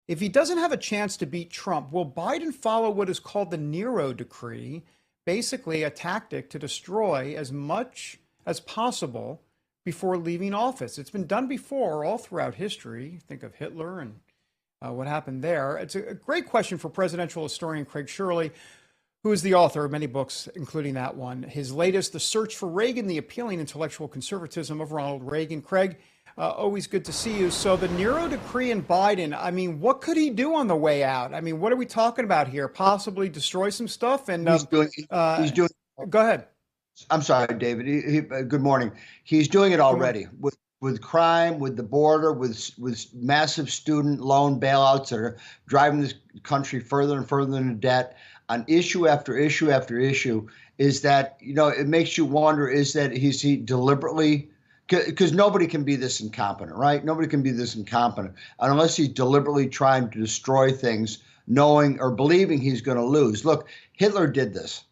If he doesn't have a chance to beat Trump, will Biden follow what is called the Nero decree, basically a tactic to destroy as much as possible before leaving office? It's been done before all throughout history. Think of Hitler and what happened there. It's a great question for presidential historian Craig Shirley, who is the author of many books, including that one. His latest, The Search for Reagan, the Appealing Intellectual Conservatism of Ronald Reagan. Craig, always good to see you. So the Nero decree in Biden, I mean, what could he do on the way out? I mean, what are we talking about here? Possibly destroy some stuff? And he's doing. Go ahead. I'm sorry, David. Good morning. He's doing it already with crime, with the border, with massive student loan bailouts that are driving this country further and further into debt. On issue after issue after issue, is that, it makes you wonder, is he deliberately, because nobody can be this incompetent, right? Nobody can be this incompetent unless he's deliberately trying to destroy things, knowing or believing he's going to lose. Look, Hitler did this.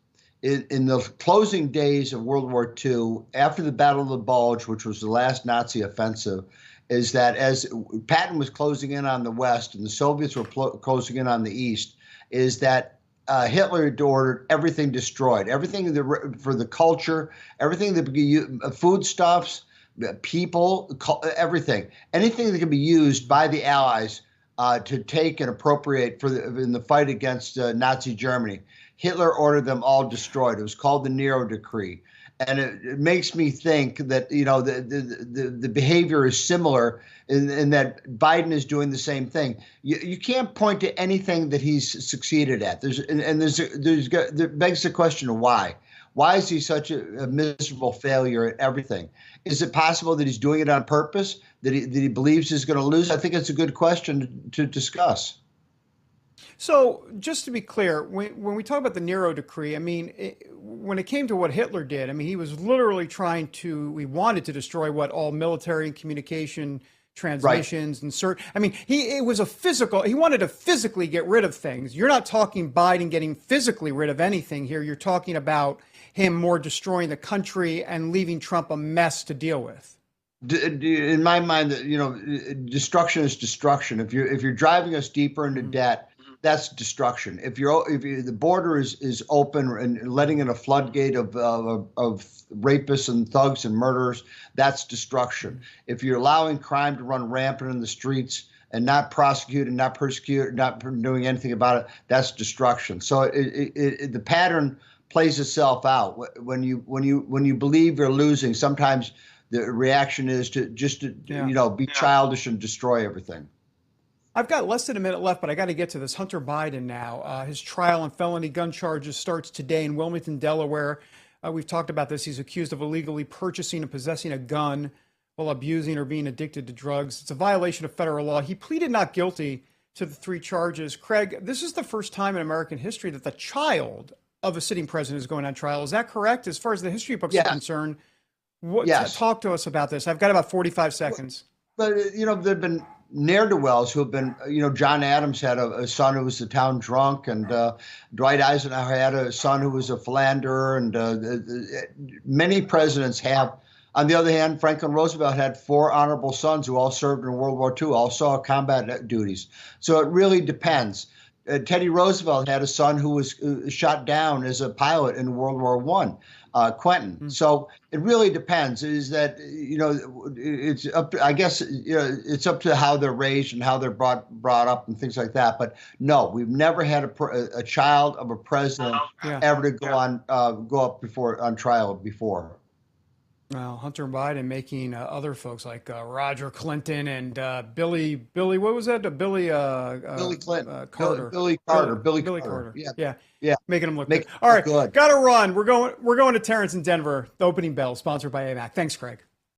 In the closing days of World War II, after the Battle of the Bulge, which was the last Nazi offensive, is that as Patton was closing in on the West and the Soviets were closing in on the East, is that Hitler had ordered everything destroyed, everything for the culture, everything that foodstuffs, people, everything, anything that can be used by the Allies to take and appropriate in the fight against Nazi Germany. Hitler ordered them all destroyed. It was called the Nero decree. And it makes me think that, the behavior is similar in that Biden is doing the same thing. You can't point to anything that he's succeeded at. There begs the question of why. Why is he such a miserable failure at everything? Is it possible that he's doing it on purpose, that he believes he's going to lose? I think it's a good question to discuss. So just to be clear, when we talk about the Nero decree, I mean, when it came to what Hitler did, I mean, he was literally he wanted to destroy all military and communication transmissions, right. I mean, he wanted to physically get rid of things. You're not talking Biden getting physically rid of anything here. You're talking about him more destroying the country and leaving Trump a mess to deal with. In my mind, destruction is destruction. If you're driving us deeper into debt, that's destruction. If the border is open and letting in a floodgate of rapists and thugs and murderers, that's destruction. If you're allowing crime to run rampant in the streets and not prosecute and not persecute, not doing anything about it, that's destruction. So the pattern plays itself out. When you believe you're losing, sometimes the reaction is to be childish and destroy everything. I've got less than a minute left, but I got to get to this. Hunter Biden now. His trial on felony gun charges starts today in Wilmington, Delaware. We've talked about this. He's accused of illegally purchasing and possessing a gun while abusing or being addicted to drugs. It's a violation of federal law. He pleaded not guilty to the 3 charges. Craig, this is the first time in American history that the child of a sitting president is going on trial. Is that correct? As far as the history books are concerned, talk to us about this. I've got about 45 seconds. But, there have been ne'er-do-wells who have been, John Adams had a son who was a town drunk, and Dwight Eisenhower had a son who was a philanderer, and many presidents have. On the other hand, Franklin Roosevelt had 4 honorable sons who all served in World War II, all saw combat duties. So it really depends. Teddy Roosevelt had a son who was shot down as a pilot in World War I, Quentin. Mm-hmm. So it really depends. Is that, it's up to, I guess, it's up to how they're raised and how they're brought up and things like that. But no, we've never had a child of a president ever to go up on trial before. Well, Hunter Biden making other folks like Roger Clinton and Billy, what was that? Billy Clinton, Carter. Billy Carter. Yeah. Making him look good. All right, got to run. We're going to Terrence in Denver. The opening bell, sponsored by AMAC. Thanks, Craig.